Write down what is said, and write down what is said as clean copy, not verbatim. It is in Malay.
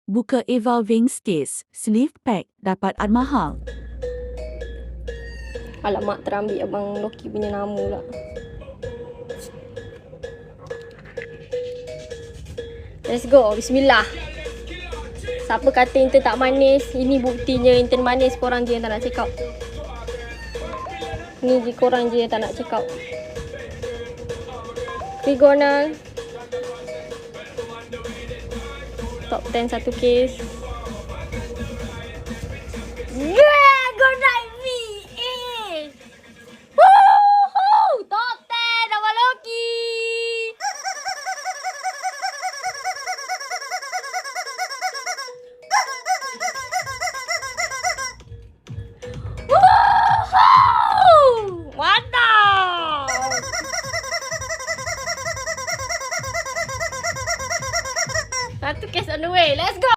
Buka Evolving Stays, Sleeve Pack dapat mahal. Alamak, terambil Abang Loki punya nama pula. Let's go, bismillah. Siapa kata intern tak manis? Ini buktinya intern manis, korang je yang tak nak check out. Ni je korang je yang tak nak check out. Trigonal top 10 satu case. Yeah, good night.